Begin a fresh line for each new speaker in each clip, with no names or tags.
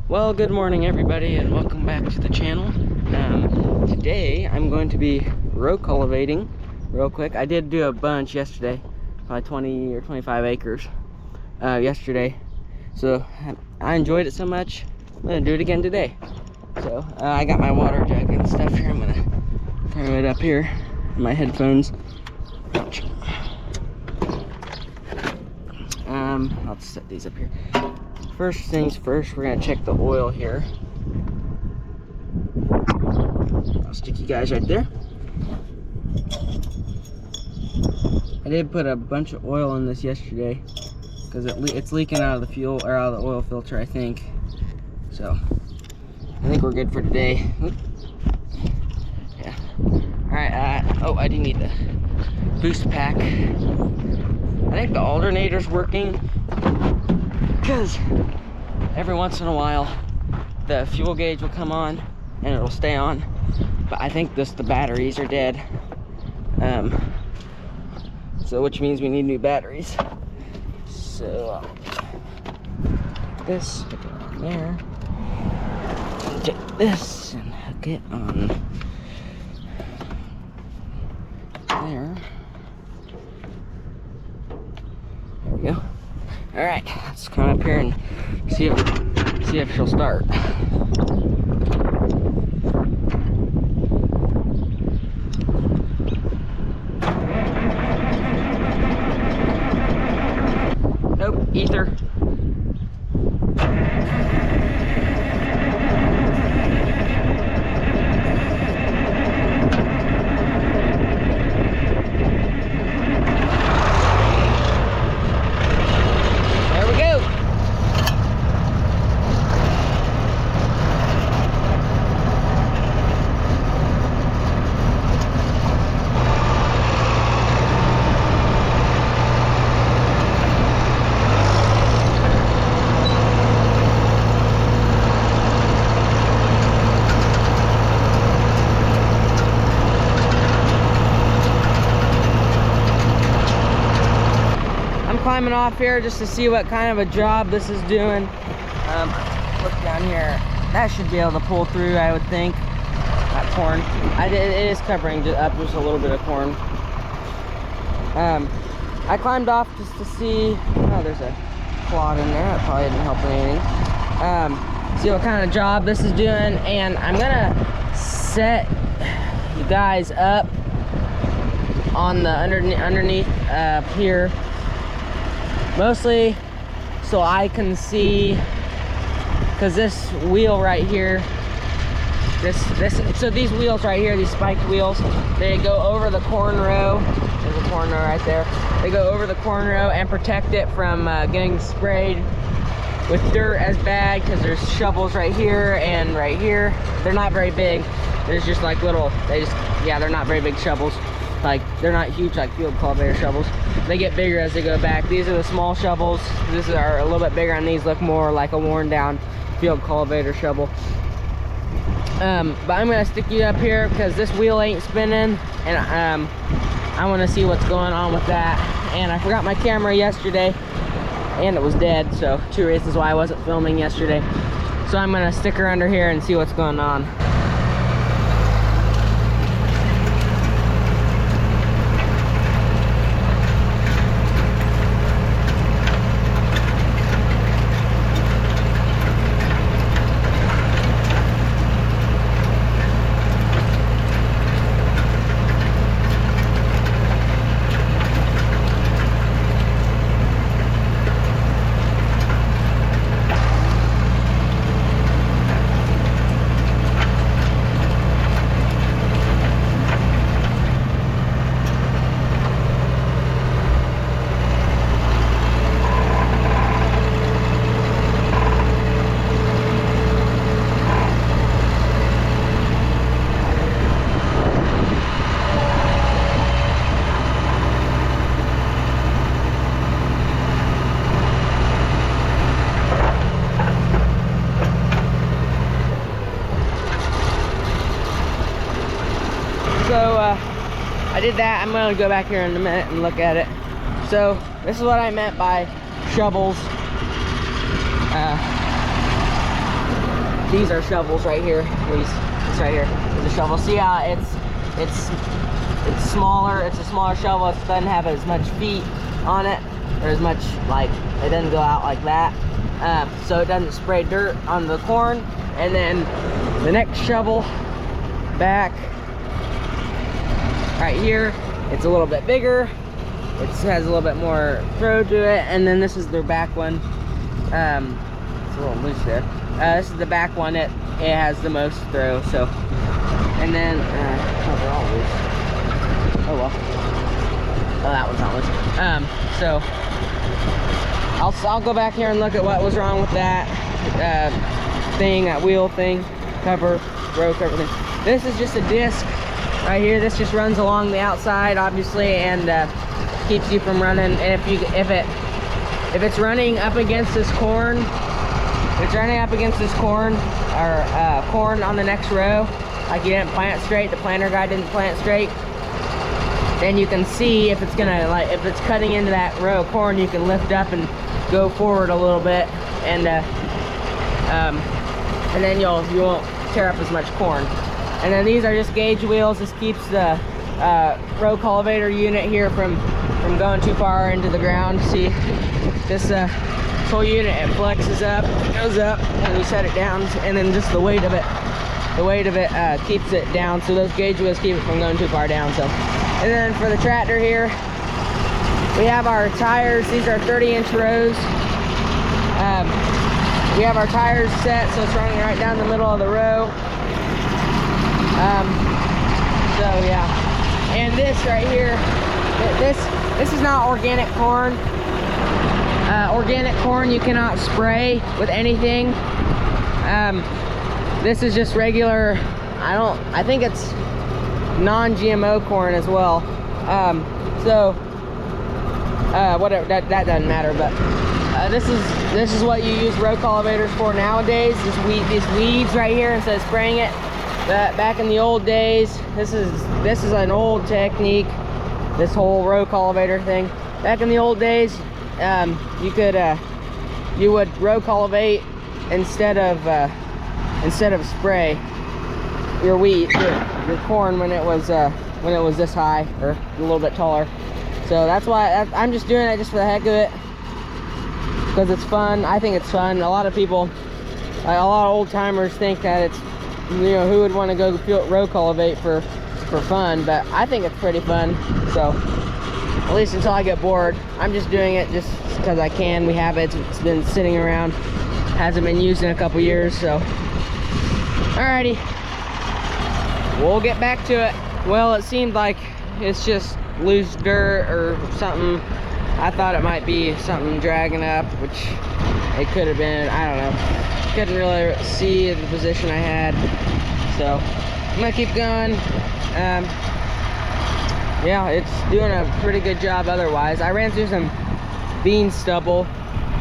Well, good morning everybody and welcome back to the channel. Today I'm going to be row cultivating real quick. I did do a bunch yesterday, probably 20 or 25 acres yesterday. So I enjoyed it so much, I'm going to do it again today. So I got my water jug and stuff here. I'm going to throw it up here in my headphones. Ouch. I'll just set these up here. First things first, we're gonna check the oil here. I'll stick you guys right there. I did put a bunch of oil in this yesterday because it's leaking out of the fuel or out of the oil filter, I think. So I think we're good for today. Oop. Yeah. All right. Oh, I do need the boost pack. I think the alternator's working because every once in a while the fuel gauge will come on and it'll stay on, but I think the batteries are dead, so which means we need new batteries. So this, put it on there, and take this and hook it on there. There we go. All right, let's come up here and see if she'll start. Nope, ether. Climbing off here just to see what kind of a job this is doing. Look down here. That should be able to pull through, I would think. That corn. It is covering up just a little bit of corn. I climbed off just to see. Oh, there's a clod in there. That probably didn't help anything. See what kind of job this is doing, and I'm gonna set you guys up on the underneath here. Mostly so I can see, because this wheel right here, so these wheels right here, these spiked wheels, they go over the corn row. There's a corn row right there. They go over the corn row and protect it from getting sprayed with dirt as bad, because there's shovels right here and right here. They're not very big. There's just like little, they're not very big shovels. Like, they're not huge like field cultivator shovels. They get bigger as they go back. These are the small shovels. These are a little bit bigger, and these look more like a worn down field cultivator shovel. But I'm gonna stick you up here because this wheel ain't spinning, and I want to see what's going on with that. And I forgot my camera yesterday, and it was dead, so 2 reasons why I wasn't filming yesterday. So I'm gonna stick her under here and see what's going on. I did that. I'm gonna go back here in a minute and look at it. So this is what I meant by shovels. these are shovels right here. This right here is a shovel. See how it's smaller. It's a smaller shovel. It doesn't have as much feet on it, or as much, like, it doesn't go out like that. So it doesn't spray dirt on the corn. And then the next shovel back right here, it's a little bit bigger. It has a little bit more throw to it. And then this is their back one. It's a little loose there. This is the back one. It has the most throw. So, and then oh, they're all loose. Oh well. Oh, that one's not loose. So I'll go back here and look at what was wrong with that thing, that wheel thing, row cover thing. This is just a disc right here. This just runs along the outside, obviously, and keeps you from running. And if it's running up against this corn, or corn on the next row, like you didn't plant straight, the planter guy didn't plant straight, then you can see if it's gonna, like, if it's cutting into that row of corn, you can lift up and go forward a little bit, and then you won't tear up as much corn. And then these are just gauge wheels. This keeps the row cultivator unit here from going too far into the ground. See, this whole unit, it flexes up, goes up, and you set it down, and then just the weight of it keeps it down. So those gauge wheels keep it from going too far down. So, and then for the tractor here, we have our tires. These are 30-inch rows. We have our tires set, so it's running right down the middle of the row. So yeah, and this right here, this is not organic corn. Organic corn you cannot spray with anything. This is just regular. I think it's non-GMO corn as well. Whatever, that doesn't matter. But this is what you use row cultivators for nowadays. These weeds right here, instead of spraying it. But back in the old days, this is an old technique. This whole row cultivator thing. Back in the old days, you would row cultivate instead of spray your wheat, your corn when it was this high or a little bit taller. So that's why I'm just doing it just for the heck of it, because it's fun. I think it's fun. A lot of people, a lot of old timers think that it's, who would want to go row cultivate for fun, but I think it's pretty fun. So at least until I get bored, I'm just doing it just because I can. We have it. It's been sitting around, hasn't been used in a couple years. So alrighty, we'll get back to it. Well, it seemed like it's just loose dirt or something. I thought it might be something dragging up, which it could have been. I don't know. Couldn't really see the position I had. So I'm gonna keep going. Yeah, it's doing a pretty good job otherwise. I ran through some bean stubble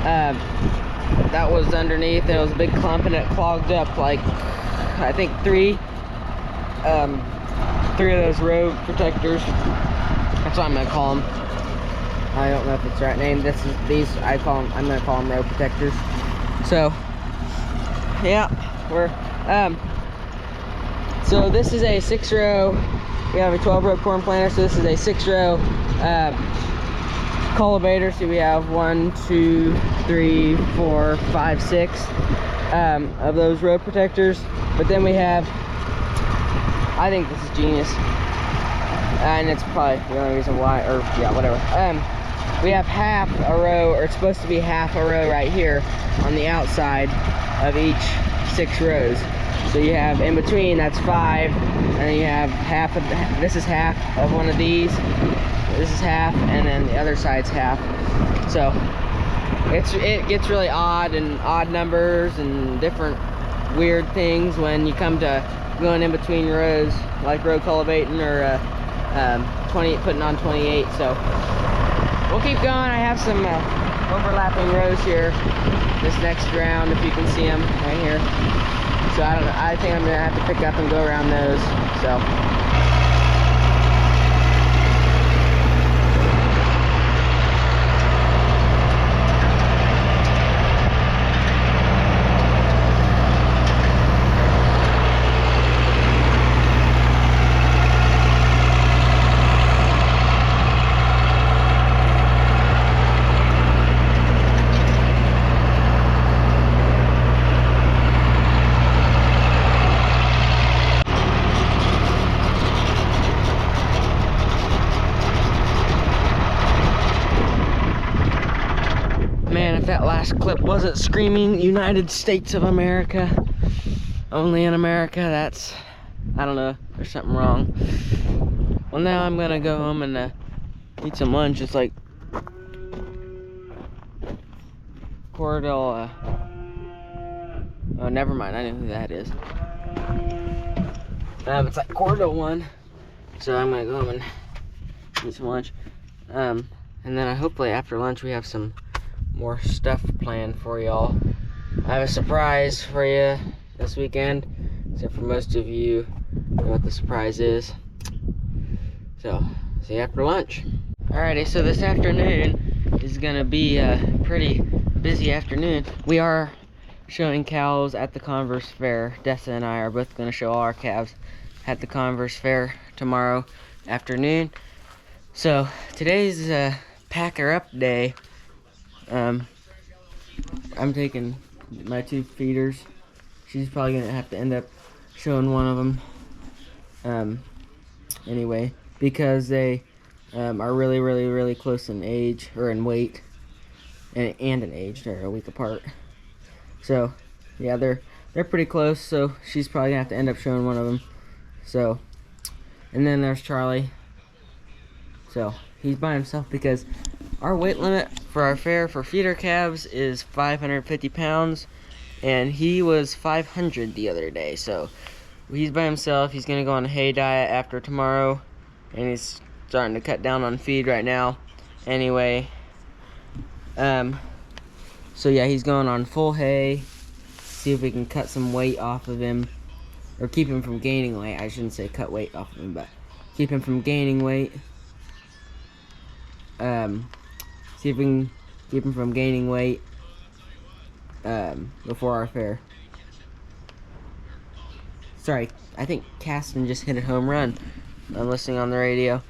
that was underneath. There was a big clump and it clogged up, like, I think three of those row protectors. That's what I'm gonna call them. I don't know if it's the right name. I'm gonna call them row protectors. So yeah, so this is a 6-row. We have a 12-row corn planter, so this is a 6-row cultivator. So we have 1, 2, 3, 4, 5, 6 of those row protectors. But then we have, I think this is genius, and it's probably the only reason why, or yeah, whatever. We have half a row, or it's supposed to be half a row right here on the outside of each 6 rows. So you have in between, that's 5, and then you have half of this is half of one of these, this is half, and then the other side's half. So it gets really odd, and odd numbers and different weird things when you come to going in between rows, like row cultivating or putting on 28. So we'll keep going. I have some overlapping rows here this next round, if you can see them right here. So I don't know, I think I'm gonna have to pick up and go around those. So last clip wasn't screaming United States of America, only in America. That's, I don't know, there's something wrong. Well, now I'm gonna go home and eat some lunch. It's like Cordell, oh, never mind, I know who that is. It's like Cordell 1, so I'm gonna go home and eat some lunch. And then hopefully after lunch we have some more stuff planned for y'all. I have a surprise for you this weekend, except for most of you know what the surprise is. So, see you after lunch. Alrighty, so this afternoon is gonna be a pretty busy afternoon. We are showing cows at the Converse fair. Dessa and I are both gonna show all our calves at the Converse fair tomorrow afternoon. So today's packer up day. I'm taking my 2 feeders. She's probably gonna have to end up showing one of them anyway, because they are really close in age, or in weight, and in age. They're a week apart. So yeah, they're pretty close, so she's probably gonna have to end up showing one of them. So, and then there's Charlie. So he's by himself because our weight limit for our fair for feeder calves is 550 pounds, and he was 500 the other day. So he's by himself. He's gonna go on a hay diet after tomorrow, and he's starting to cut down on feed right now anyway. So yeah, he's going on full hay. See if we can cut some weight off of him, or keep him from gaining weight. I shouldn't say cut weight off of him, but keep him from gaining weight. See if we can keep him from gaining weight before our fair. Sorry, I think Caston just hit a home run. I'm listening on the radio.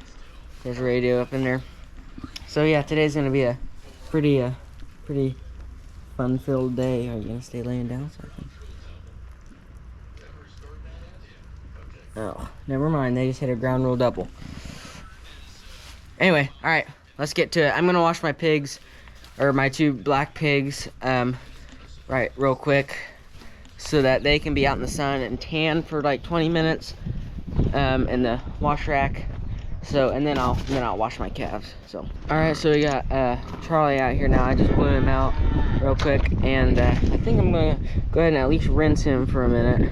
There's a radio up in there. So yeah, today's gonna be a pretty fun-filled day. Are you gonna stay laying down? Oh, never mind. They just hit a ground rule double. Anyway, all right, let's get to it. I'm gonna wash my pigs, or my 2 black pigs, right, real quick, so that they can be out in the sun and tan for like 20 minutes, in the wash rack. So, and then I'll wash my calves. So, all right, so we got Charlie out here now. I just blew him out real quick, and I think I'm gonna go ahead and at least rinse him for a minute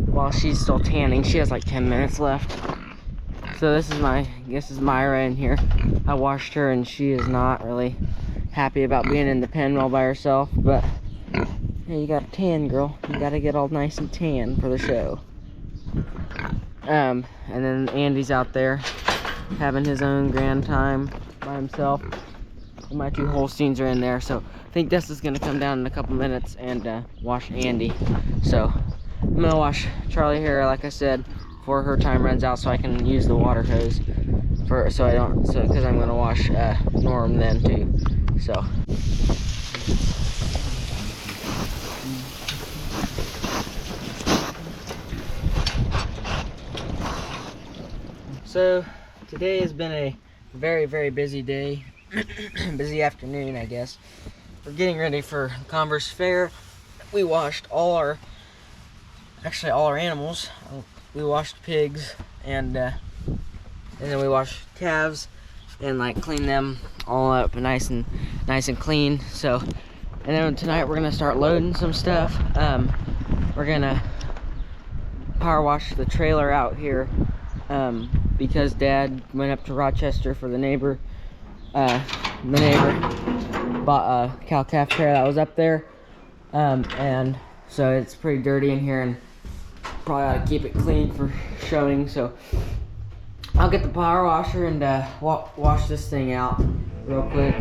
while she's still tanning. She has like 10 minutes left. So this is Myra in here. I washed her, and she is not really happy about being in the pen all by herself, but hey, you got a tan, girl. You gotta get all nice and tan for the show. And then Andy's out there having his own grand time by himself. And my 2 Holsteins are in there, so I think Dessa's gonna come down in a couple minutes and wash Andy. So I'm gonna wash Charlie here, like I said, before her time runs out, so I can use the water hose because I'm gonna wash Norm then too. So. So today has been a very busy day, busy afternoon, I guess. We're getting ready for Converse Fair. We washed all our animals. We washed pigs, and then we washed calves, and like cleaned them all up nice and clean. So, and then tonight we're gonna start loading some stuff. We're gonna power wash the trailer out here. Because Dad went up to Rochester for the neighbor bought a cow-calf trailer that was up there, and so it's pretty dirty in here, and probably ought to keep it clean for showing. So I'll get the power washer and wash this thing out real quick.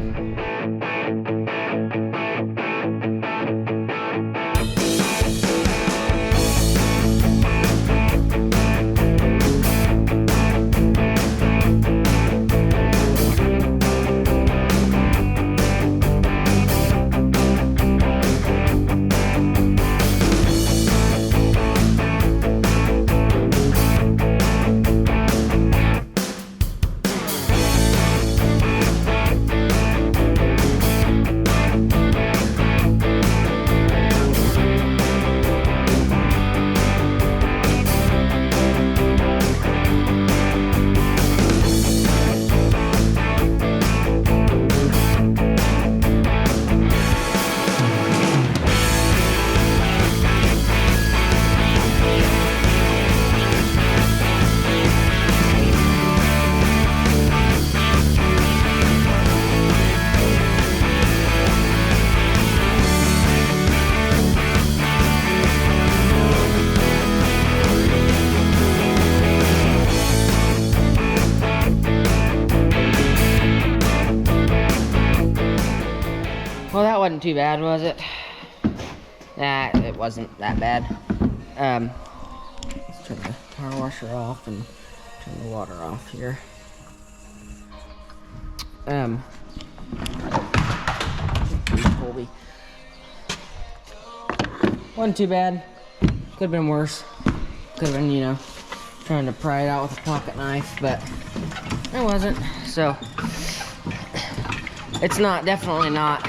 too bad, was it? Nah, it wasn't that bad. Let's turn the power washer off and turn the water off here. Kolbe. Wasn't too bad. Could have been worse. Could have been, you know, trying to pry it out with a pocket knife, but it wasn't. So it's not, definitely not.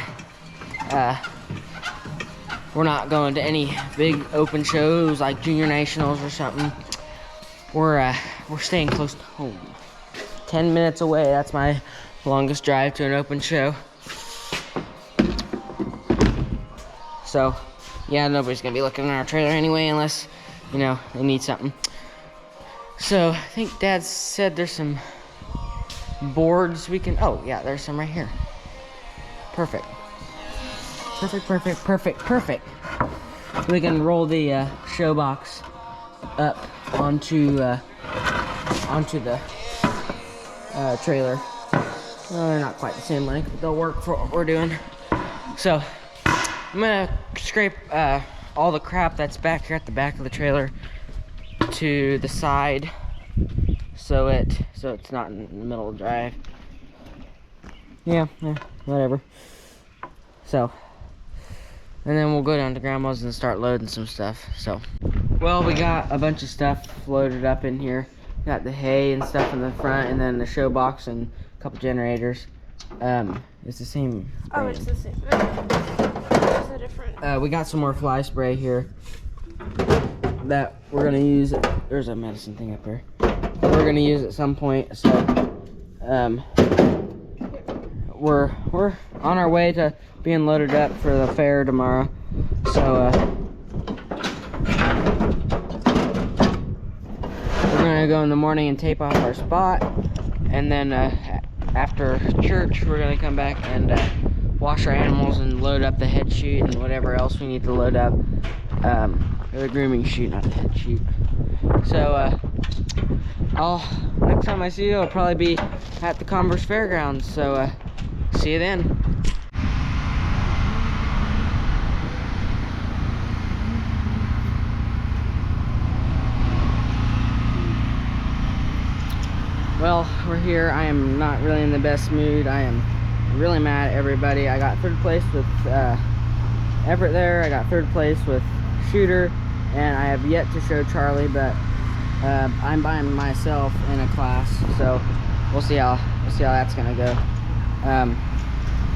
We're not going to any big open shows like Junior Nationals or something. We're staying close to home. 10 minutes away. That's my longest drive to an open show. So yeah, nobody's gonna be looking in our trailer anyway, unless, you know, they need something. So I think Dad said there's some boards we can, oh yeah, there's some right here. Perfect. Perfect, perfect, perfect, perfect. We can roll the show box up onto the trailer. Well, they're not quite the same length, but they'll work for what we're doing. So I'm gonna scrape all the crap that's back here at the back of the trailer to the side, so it's not in the middle of the drive. Yeah, whatever. So, and then we'll go down to Grandma's and start loading some stuff. So, well, we got a bunch of stuff loaded up in here. Got the hay and stuff in the front, and then the show box and a couple generators. It's the same brand.
Oh, it's the same. It's a different.
We got some more fly spray here that we're gonna use. There's a medicine thing up there. We're gonna use at some point. So, we're on our way to being loaded up for the fair tomorrow. So, we're gonna go in the morning and tape off our spot, and then after church we're gonna come back and wash our animals and load up the head chute and whatever else we need to load up. The grooming chute, not the head chute. So next time I see you, I'll probably be at the Converse fairgrounds. So see you then. Well, we're here. I am not really in the best mood. I am really mad at everybody. I got third place with Everett there. I got third place with Shooter, and I have yet to show Charlie, but I'm by myself in a class, so we'll see how that's gonna go.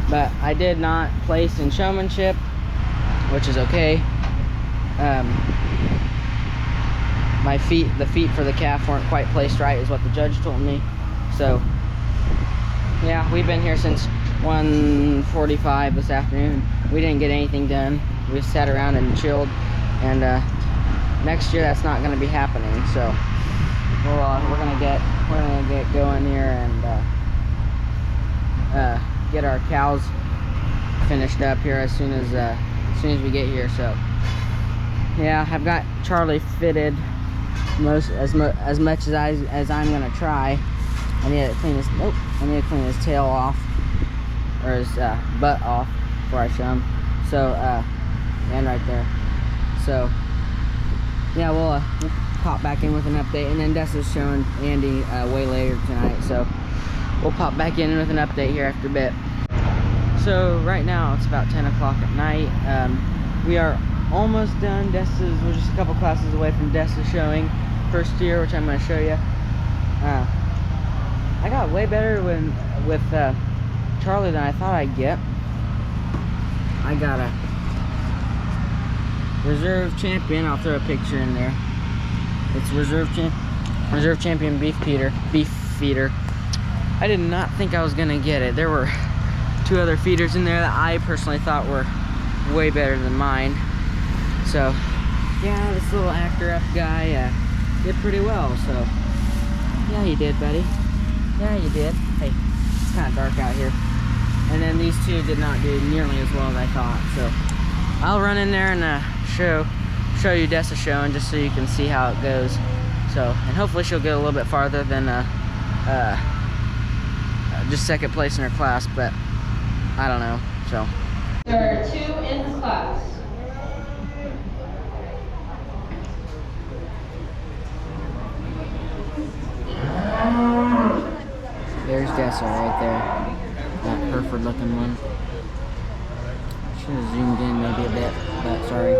But I did not place in showmanship, which is okay. The feet for the calf weren't quite placed right, is what the judge told me. So yeah, we've been here since 1:45 this afternoon. We didn't get anything done. We sat around and chilled, and next year that's not going to be happening. So we're gonna get going here and get our cows finished up here as soon as we get here. So yeah, I've got Charlie fitted as much as I'm gonna try. I need to clean his tail off, or his butt off, before I show him. So and right there. So yeah, we'll pop back in with an update, and then Dessa's showing Andy way later tonight, so we'll pop back in with an update here after a bit. So right now it's about 10 o'clock at night. We are almost done. We're just a couple classes away from Dessa's showing first year, which I'm going to show you. I got way better with Charlie than I thought I'd get. I got a reserve champion. I'll throw a picture in there. It's reserve champion beef feeder. I did not think I was gonna get it. There were 2 other feeders in there that I personally thought were way better than mine. So yeah, this little actor up guy did pretty well. So yeah, you did, buddy. Yeah, you did. Hey, it's kind of dark out here. And then these 2 did not do nearly as well as I thought. So I'll run in there and show you Dessa showing, just so you can see how it goes. So, and hopefully she'll get a little bit farther than just second place in her class, but I don't know. So
There are 2 in the class.
There's Dessa right there. That Hereford looking one. Should have zoomed in maybe a bit, but sorry.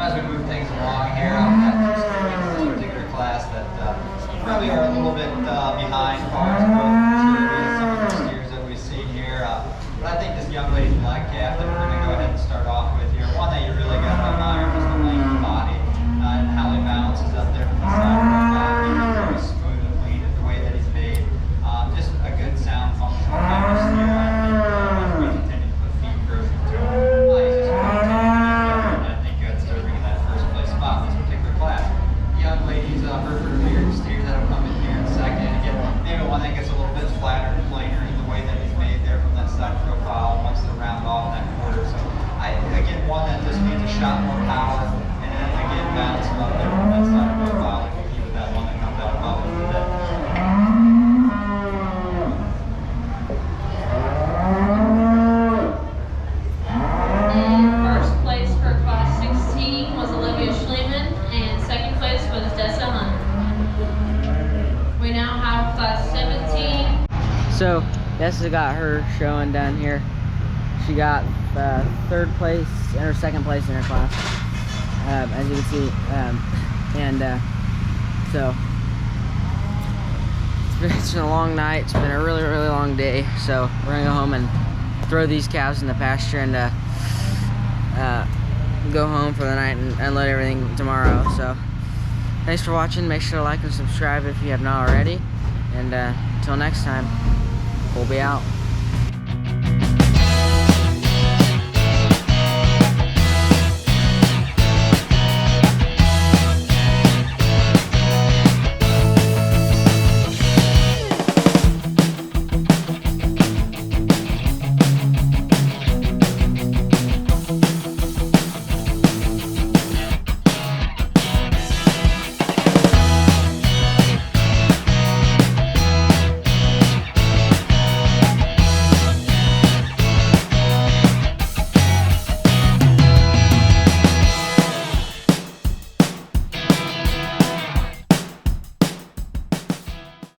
As we move things along here, I've got just a particular class that probably are a little bit behind as far as growth maturity and some of the steers that we've seen here. But I think this young lady's black calf that we're going to go ahead and start off with here, one that you really got to admire is the length of the body and how he balances up there from the side of the body. He's very smooth and clean in the way that he's made. Just a good, sound, functional type of steer. I think if we continue to put feed growth into him, he's just going to spot in this particular class. Young ladies, Hereford here, steers that will come in here in a second. Again, maybe one that gets a little bit flatter and plainer in the way that he's made there from that side profile once they're round off that quarter. So, again, one that just needs a shot more power and then again balance him up there from that side profile and compete with that one that comes out above him today.
First place for class 16 was and second place was Dessa Hunt. We now have class 17.
So Dessa got her showing down here. She got 3rd place or 2nd place in her class, as you can see. So it's been a long night. It's been a really long day. So we're gonna go home and throw these calves in the pasture and go home for the night and unload everything tomorrow. So thanks for watching. Make sure to like and subscribe if you have not already, and until next time, we'll be out.